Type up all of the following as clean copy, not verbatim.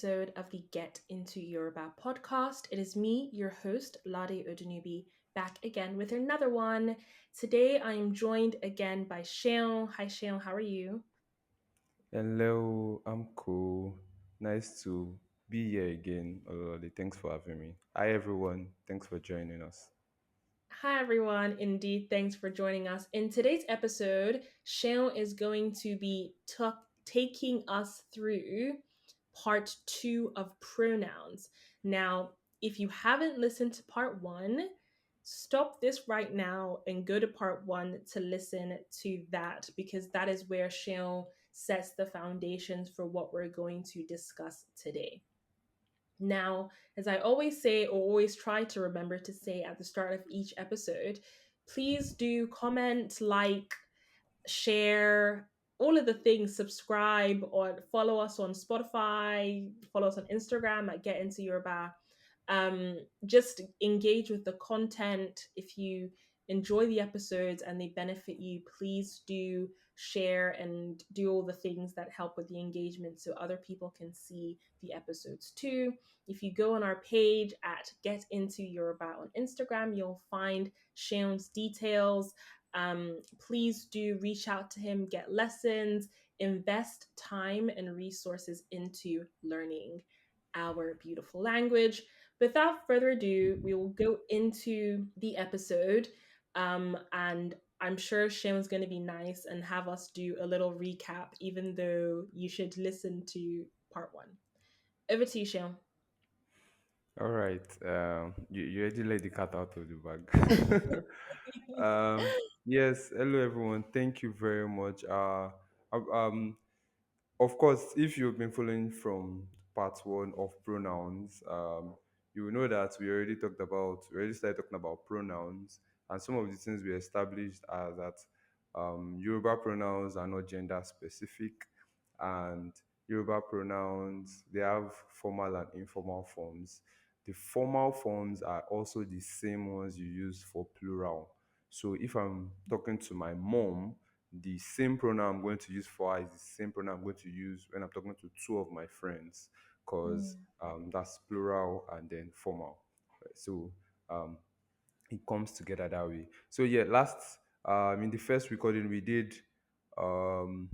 episode of the Get Into Yoruba podcast. It is me, your host, Lade Odunubi, back again with another one. Today I am joined again by Seun. Hi, Seun, how are you? Hello, I'm cool. Nice to be here again, Ololade. Thanks for having me. Hi, everyone. Thanks for joining us. Hi, everyone. Indeed, thanks for joining us. In today's episode, Seun is going to be taking us through part two of pronouns. Now, if you haven't listened to part one, stop this right now and go to part one to listen to that because that is where Seun sets the foundations for what we're going to discuss today. Now, as I always say, or always try to remember to say at the start of each episode, please do comment, like, share, all of the things, subscribe, or follow us on Spotify, follow us on Instagram at Get Into Your Bar. Just engage with the content. If you enjoy the episodes and they benefit you, please do share and do all the things that help with the engagement so other people can see the episodes too. If you go on our page at Get Into Your About on Instagram, you'll find Sean's details. Please do reach out to him, get lessons, invest time and resources into learning our beautiful language. Without further ado, we will go into the episode. And I'm sure Shamon's going to be nice and have us do a little recap, even though you should listen to part one. Over to you, Shane. All right. You already let the cat out of the bag. Yes. Hello, everyone. Thank you very much. Um, Of course, if you've been following from part one of pronouns, you will know that we already started talking about pronouns, and some of the things we established are that Yoruba pronouns are not gender specific, and Yoruba pronouns they have formal and informal forms. The formal forms are also the same ones you use for plural. So if I'm talking to my mom, the same pronoun I'm going to use for her is the same pronoun I'm going to use when I'm talking to two of my friends, because Mm, that's plural and then formal. Right? So um, it comes together that way. So yeah, last in the first recording we did um,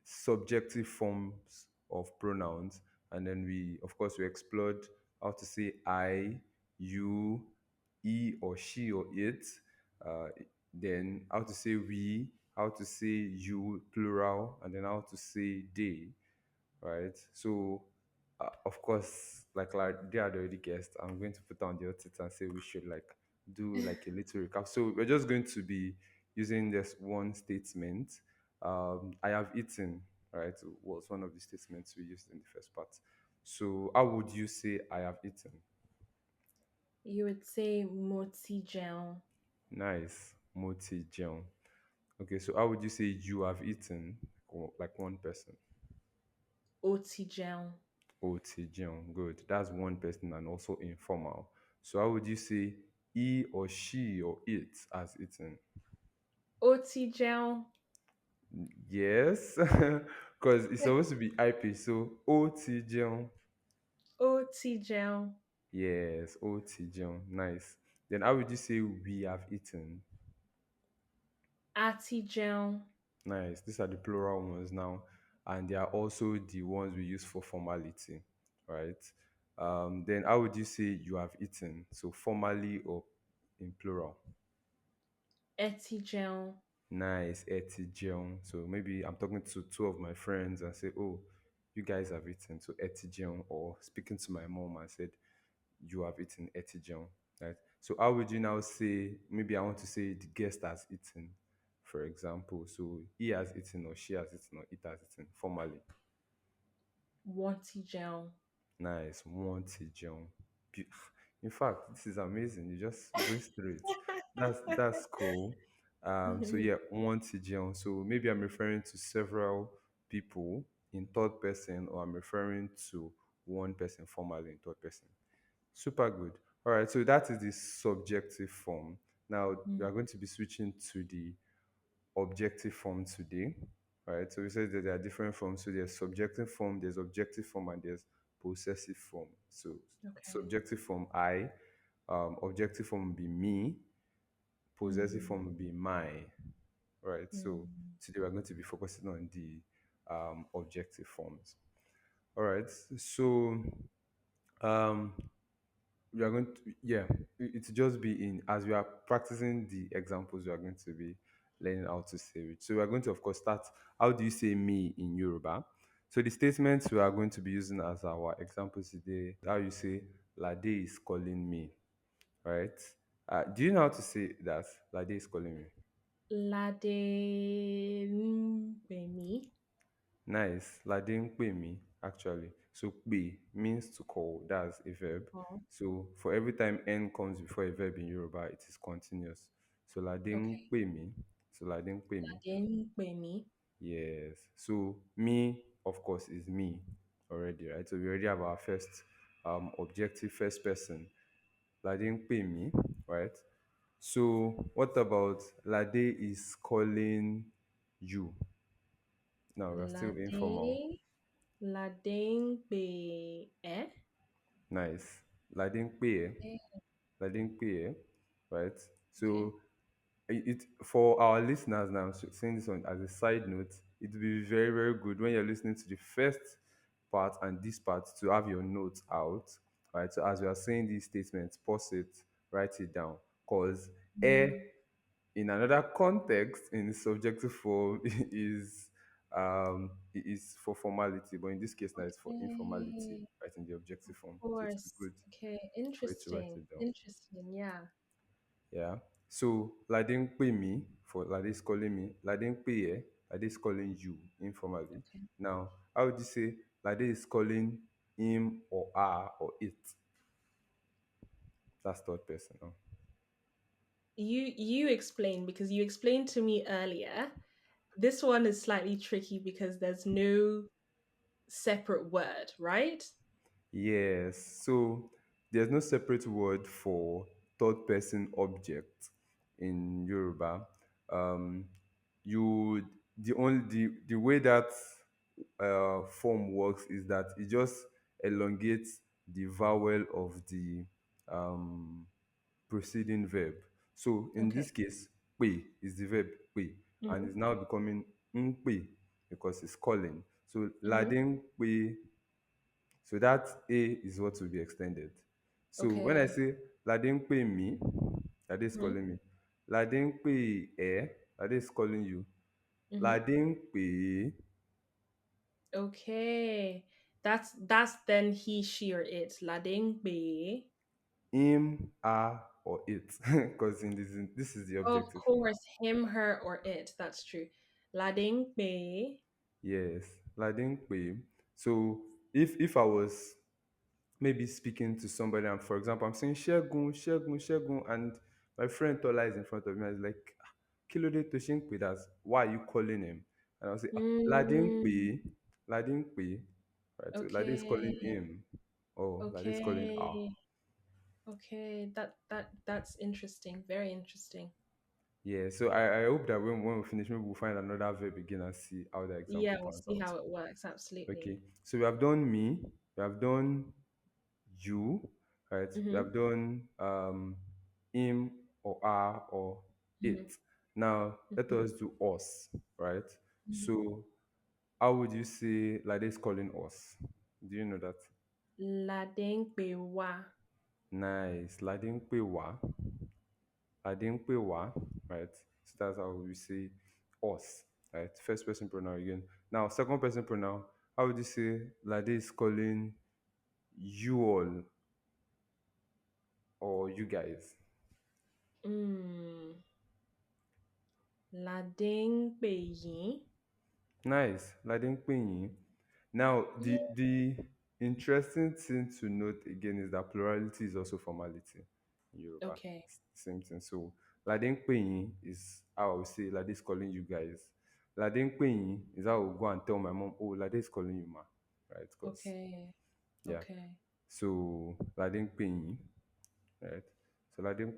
subjective forms of pronouns, and then we of course we explored how to say I, you, he or she or it, uh, then how to say we, how to say you plural, and then how to say they, right? So, of course, like they had already guessed, I'm going to put on the hot and say we should like do like a little recap. So we're just going to be using this one statement. I have eaten, right? Was one of the statements we used in the first part. So how would you say I have eaten? you would say moti jeon, Nice, moti jeon. Okay, so how would you say you have eaten? Or like one person. oti jeon, Otijion, good. That's one person and also informal. So how would you say he or she or it has eaten? oti jeon, Yes, because it's supposed to be IP. So Otijion. oti jeon, Yes, Otijion. Nice. Then how would you say we have eaten? ati jeon, Nice. These are the plural ones now, and they are also the ones we use for formality, right? Then how would you say you have eaten? So formally or in plural? eti jeon. Nice, Etijeon. So maybe I'm talking to two of my friends and say, "Oh, you guys have eaten." So Etijeon, or speaking to my mom and said, "You have eaten Etijeon." Right. So how would you now say? Maybe I want to say the guest has eaten, for example. So he has eaten, or she has eaten, or it has eaten formally. Wanti jeon. Nice, Etijeon. In fact, this is amazing. You just breeze through it. That's cool. So yeah, one Tijian. So maybe I'm referring to several people in third person, or I'm referring to one person formally in third person. Super good. All right, so that is the subjective form. Now we are going to be switching to the objective form today. Right. So we said that there are different forms. So there's subjective form, there's objective form, and there's possessive form. So Okay. subjective form I, objective form would be me, possessive Mm. form would be my. Right. So Mm. today we're going to be focusing on the objective forms. All right. So um, we are going to, yeah, it's just be in as we are practicing the examples, we are going to be learning how to say it. So we are going to, of course, start. How do you say me in Yoruba? So the statements we are going to be using as our examples today, how you say Lade is calling me, right? Do you know how to say that? Lade is calling me. Lade me. Nice. Lade ń pè mí, actually. So pè means to call. That's a verb. Oh, So for every time n comes before a verb in Yoruba, it is continuous. So Lade ń okay. pè mí. So Lade ń pè mí. Lade me. Yes. So me, of course, is me already, right? So we already have our first objective, first person. Lade ń pè mí, right? So what about Lade is calling you? Now we're still informal. Lade. Lade be. Eh? Nice. Ladin Eh, Pie, right? okay. So it for our listeners now, saying this on as a side note, it will be very, very good when you're listening to the first part and this part to have your notes out. Right. So as we are saying these statements, pause it, write it down. Because Mm. in another context, in subjective form, is for formality, but in this case now it's for informality, Okay. right? In the Of objective form. So it will be course. good Okay. for you to write Interesting. it down. Interesting. Yeah. Yeah. So Ladin pay me for Lade is calling me. Ladin pay Lade is calling you informally. Okay. Now, how would you say Lade is calling him or her or it? That's third person now. You explain because you explained to me earlier. This one is slightly tricky because there's no separate word, right? Yes. So there's no separate word for third person object in Yoruba. Um, you the way that form works is that it just elongates the vowel of the um, preceding verb. So in Okay. this case, pe is the verb pe, and Mm-hmm. is now becoming pe because it's calling. So Mm-hmm. ladin pe, so that A is what will be extended. So when I Okay. say Ladin pay me, Lade is Mm-hmm. calling me. Ladin pay Lade is calling you. Mm-hmm. Ladin pay Okay. That's then he, she, or it. Lading be. him, her, or it. Because this is the Of objective form. course, him, her, or it. That's true. Lading be. Yes. Ladin pay. So if I was maybe speaking to somebody and for example I'm saying Shegun, Shegun, Shegun, and my friend Tola is in front of me. I was like, "Ah, Kilode to Shinkwe, that's why are you calling him?" And I'll say, "Ah, Mm, Ladin Pe. Right. So Lade is calling okay. him. Oh, Lade is calling her. Okay. Okay. That's interesting. Very interesting. Yeah, so I hope that when we finish, maybe we'll find another verb again and see how the Yeah, example we'll pans see out. how it works. Absolutely. Okay, so we have done me, we have done you, right? We Mm-hmm. have done him or her or Mm-hmm. it. Now let Mm-hmm. us do us, right? Mm-hmm. So how would you say like this calling us? Do you know that? Lading be wa. Nice. Ladin pe wa. Ladin pe wa, right? So that's how we say us, right? First person pronoun again. Now second person pronoun. How would you say Lade is calling you all or you guys? Mm. Lading be yin. Nice. Ladin. Now, Yeah. the interesting thing to note again is that plurality is also formality in Yoruba. Okay. It's the same thing. So, Ladin is how I would say Lade is calling you guys. Ladin is how I would go and tell my mom, oh, Lade is calling you ma. Right? Because, Okay. yeah. Okay. So, Ladin, right?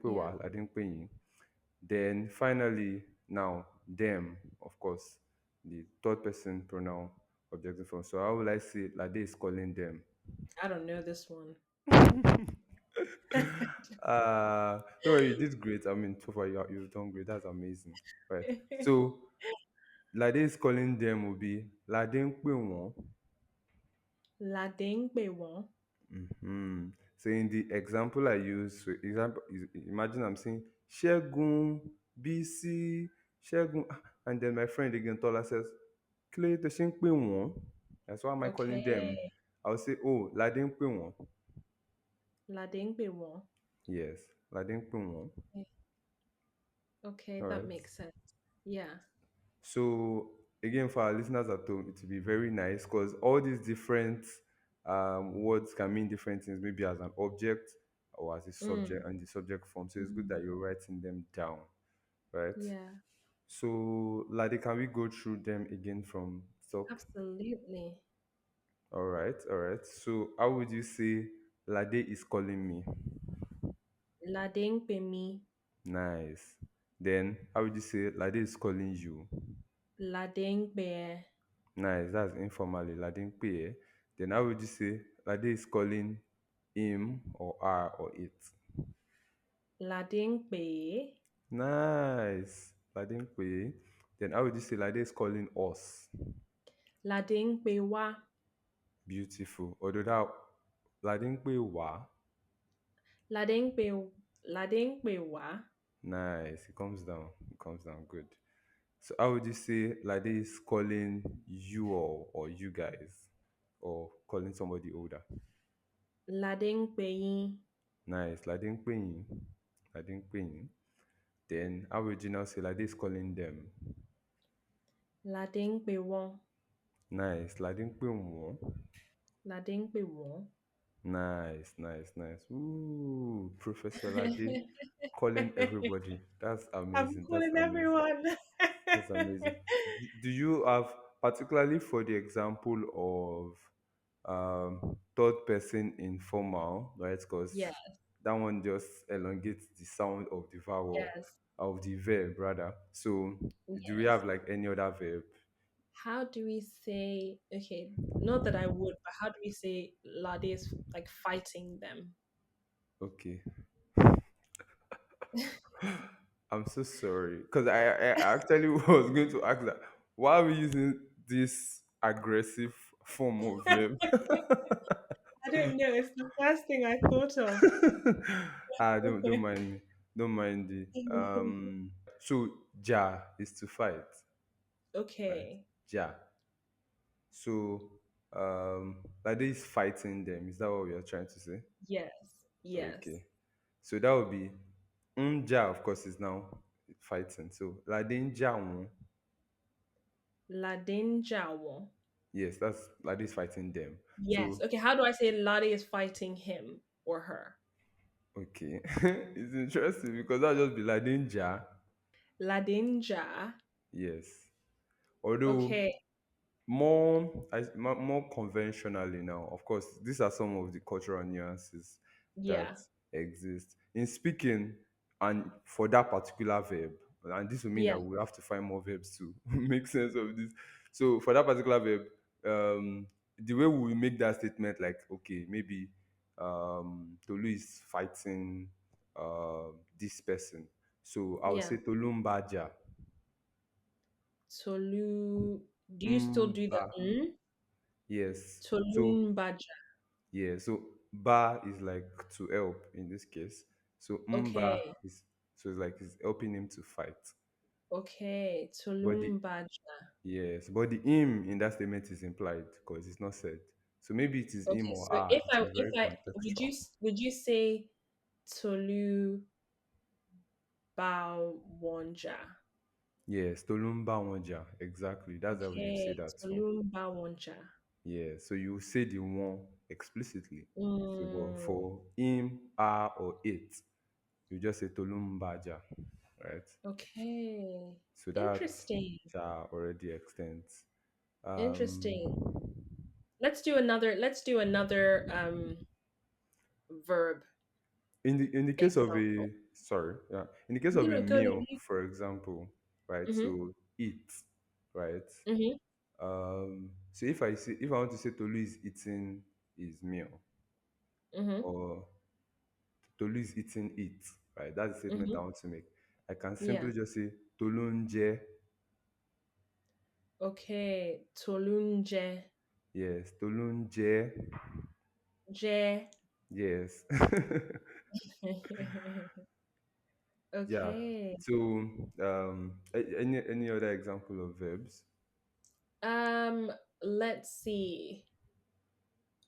So, Yeah. Ladin. Then finally, now them, of course, the third person pronoun objective form. So how will I say Lade is calling them? I don't know this one. Don't worry, you did great. I mean, so far you've done great. That's amazing. Right. So Lade is calling them will be Lade ń pè wọ́n. Lade ń pè wọ́n. So in the example I use, so example, imagine I'm saying Ṣẹ́gun, Bísí, Ṣẹ́gun, and then my friend again Tola says, kí ló dé tó ṣe ń pè wọ́n? That's why am I calling them? Okay. I'll say, oh, Lade ń pè wọ́n. Lade ń pè wọ́n. Yes, Lade ń pè wọ́n. Okay, All that right. makes sense. Yeah. So again, for our listeners at home, it will be very nice because all these different words can mean different things, maybe as an object or as a subject Mm. and the subject form. So it's good that Mhm. you're writing them down, right? Yeah. So, Ladi, can we go through them again from top? Absolutely. All right, all right. So, how would you say Lade is calling me? Lade ń pè mí. Nice. Then, how would you say Lade is calling you? Lade ń pè ẹ́. Nice, that's informally. Lade ń pè ẹ́. Then, how would you say Lade is calling him or her or it? Lade ń pè é. Nice. Lade ń pè é. Then, how would you say Lade is calling us? Lade ń pè wá. Beautiful. Although that Lade ń pè wá. Lade ń pè Lade ń pè wá. Nice. It comes down. It comes down. Good. So how would you say Lade is calling you all or you guys or calling somebody older? Lade ń pè yín. Nice. Lade ń pè yín. Lade ń pè yín. Then how would you now say Lade is calling them? Lade ń pè wọ́n. Nice. Lade ń pè wọ́n. Lade ń pè wọ́n. Nice, nice, nice. Ooh, Professor Lade calling everybody. That's I'm amazing. That's calling amazing. everyone. That's amazing. Do you have, particularly for the example of third person informal, right? Yeah, Because that one just elongates the sound of the vowel, yes, of the verb, rather. So, do we yes. have like any other verb? How do we say, okay, not that I would, but how do we say Lade is like fighting them? Okay. I'm so sorry. Because I actually was going to ask that. Why are we using this aggressive form of verb? I don't know. It's the first thing I thought of. Don't mind me. Don't mind the so ja is to fight, right? Okay. Ja. So like this fighting them. Is that what we are trying to say? Yes. Yes. Okay. So that would be ja, of course, is now fighting. So Ladin ja won. Ladin Jawo. Yes, that's Lade is fighting them. Yes. So Okay. How do I say Lade is fighting him or her? okay, it's interesting because that just be Ladin ja. Ladinja. Yes, although Okay. more conventionally now. Of course, these are some of the cultural nuances that Yeah. exist in speaking, and for that particular verb. And this will mean Yeah. that we have to find more verbs to make sense of this. So for that particular verb, the way we will make that statement, like okay, maybe Tolu is fighting this person. So I'll Yeah. say Tolu Mbaja. Tolu. Do you still do the Mba. Yes. So Tolunbaja. yeah, so ba is like to help in this case. So mba Okay. is so it's like it's helping him to fight. Okay. But the Tolunbaja. yes, but the him in that statement is implied because it's not said. So maybe it is him Okay. or So her. if It I will be if very I contextual. would you say Tolu Bawonja? Yes, Tolumba Wonja. Exactly. That's how you say Okay. that too. Tolunbawonja. Yeah. So you say the one explicitly. So but Mm, for him, her, or it, you just say Tolumbaja. Right? okay. So that Interesting. already extends. Interesting. Um, Let's do another verb in the case of example. a sorry, yeah, in the case No, of a no, go meal, ahead. for example, right? Mm-hmm. So eat, right? Mm-hmm. So if I want to say Tolu is eating is meal, Mm-hmm. or Tolu is eating it, right? That's the statement I Mm-hmm. want to make. I can Yeah. simply just say Tolu ń jẹ. Okay. Tolunje. Yes, Tolu ń jẹ. Je. Yes. Yeah. Okay. So, any other example of verbs? Um, let's see.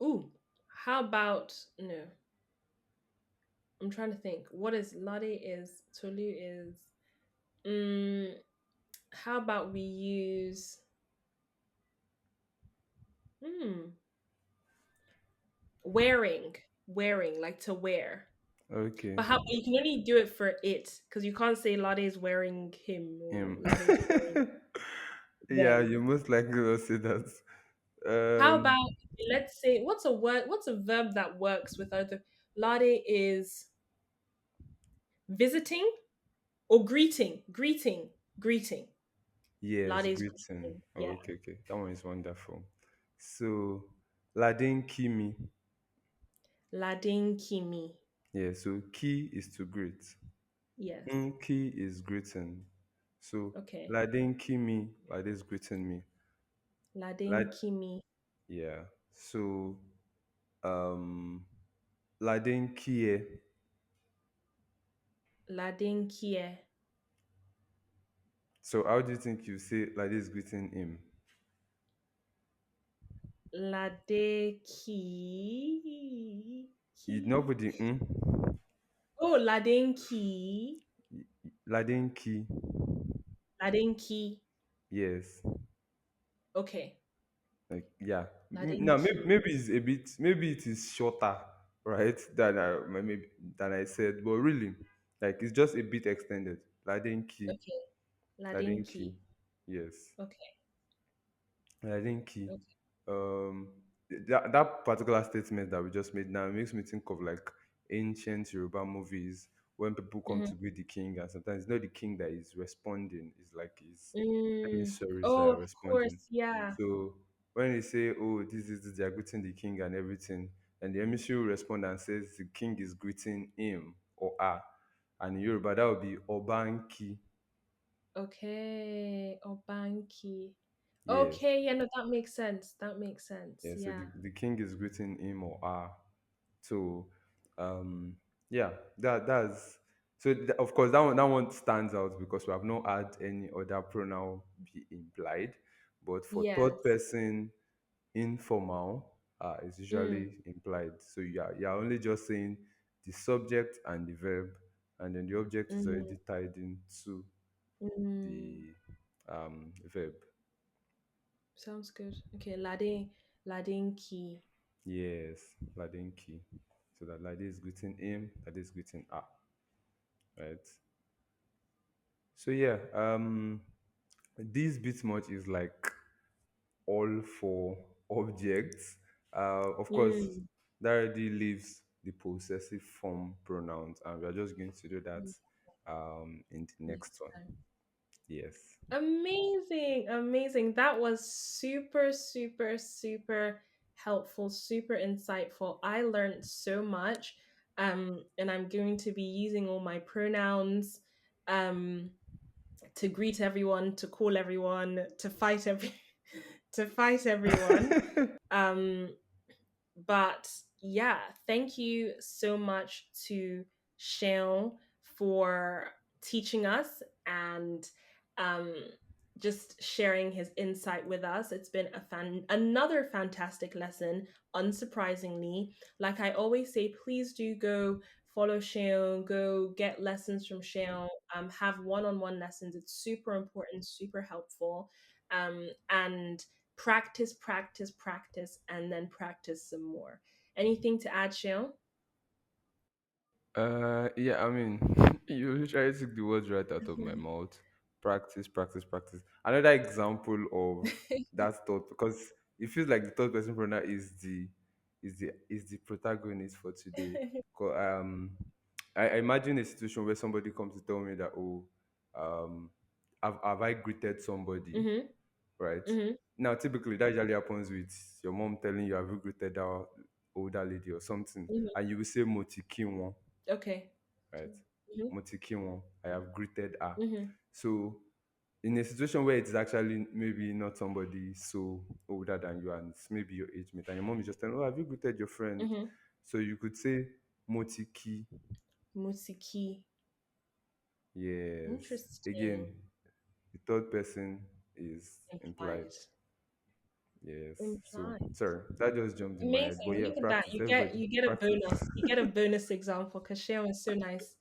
Ooh, how about no? I'm trying to think. What is Lade is Tolu is mm, how about we use hmm wearing. Wearing, like to wear. Okay. But how you can only do it for it because you can't say Lade is wearing him or Him. Lade is wearing Yeah, them. you most likely will say that. How Um, about let's say what's a verb that works with other Lade is visiting or greeting. yes, Lade's greeting. greeting. Oh, Yeah. okay, okay. That one is wonderful. So, Ladin Kimi. Ladin Kimi. Yeah, so ki is to greet. Yes. Ki is greeting. So, Okay. Ladin Kimi, like this greeting me. Ladin Lad, Kimi. yeah. So, um, Ladin Kie. Ladin Kie. So, how do you think you say like this greeting him? Lade Ki. You Ki. nobody, Oh, Ladin Ki. Ladin Ki. Ladin Ki. Yes. Okay. Like yeah, Ladin now maybe, Ki. maybe it's a bit, maybe it is shorter, right? Than I said, but really, like it's just a bit extended. Ladin key, Okay. Ladin Ladin key, Ki. yes, Okay. Ladin key. Okay. That particular statement that we just made now makes me think of like ancient Yoruba movies when people come Mm-hmm. to greet the king, and sometimes it's not the king that is responding; it's like his emissaries that Oh, are of responding. course. Yeah. So when they say, "Oh, this," they are greeting the king and everything, and the emissary will respond and says the king is greeting him or her, and in Yoruba that would be Obanki. Okay. Obanki. Yes, Okay. Yeah, no, that makes sense. That makes sense. yeah. So Yeah. the king is greeting him or her. So, yeah, that's so. Of course, that one stands out because we have not had any other pronoun be implied. But for third Yes. person informal, is Mm, usually implied. So you're only just saying the subject and the verb, and then the object is mm, already tied into mm. the verb. Sounds good. Okay, Ladinki. Yes, ladinki. So that lady is greeting him, lady is greeting her, right? So yeah, this bit much is like all for objects. Of course, Mm. that already leaves the possessive form pronouns, and we are just going to do that Mm. in the next Next one. time. Yes. Amazing, amazing. That was super, super, super helpful, super insightful. I learned so much. And I'm going to be using all my pronouns um to greet everyone, to call everyone, to fight to fight everyone. Um But yeah, thank you so much to Seun for teaching us and um, just sharing his insight with us. It's been another fantastic lesson, unsurprisingly. Like I always say, please do go follow Seun, go get lessons from Seun, have one-on-one lessons. It's super important, super helpful. And practice, practice, practice, and then practice some more. Anything to add, Shale? Yeah, I mean, you literally took the words right out of my mouth. Practice, practice, practice. Another example of that thought, because it feels like the third person pronoun is the protagonist for today. 'Cause, I imagine a situation where somebody comes to tell me that, oh, um, have I greeted somebody, Mm-hmm. right? Mm-hmm. Now, typically that usually happens with your mom telling you have you greeted her, older lady or something, Mhm. and you will say motikinwon, Okay. right? Mhm. Motikinwon, I have greeted her. Mhm. So in a situation where it is actually maybe not somebody so older than you and it's maybe your age mate, and your mom is just telling, oh, have you greeted your friend? Mhm. So you could say motiki. Musiki. Yes. Interesting. Again, the third person is implied. Implied. Yes. So Implied. sorry, that just jumped in my head. But Amazing. yeah, Look at that. practice. You Everybody get a practice. bonus. You get a bonus example because Sharon is so nice.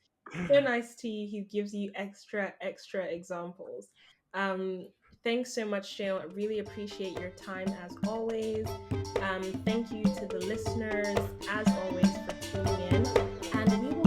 So nice to you. He gives you extra examples. Um, thanks so much, Sharon. I really appreciate your time as always. Thank you to the listeners as always for tuning in. And we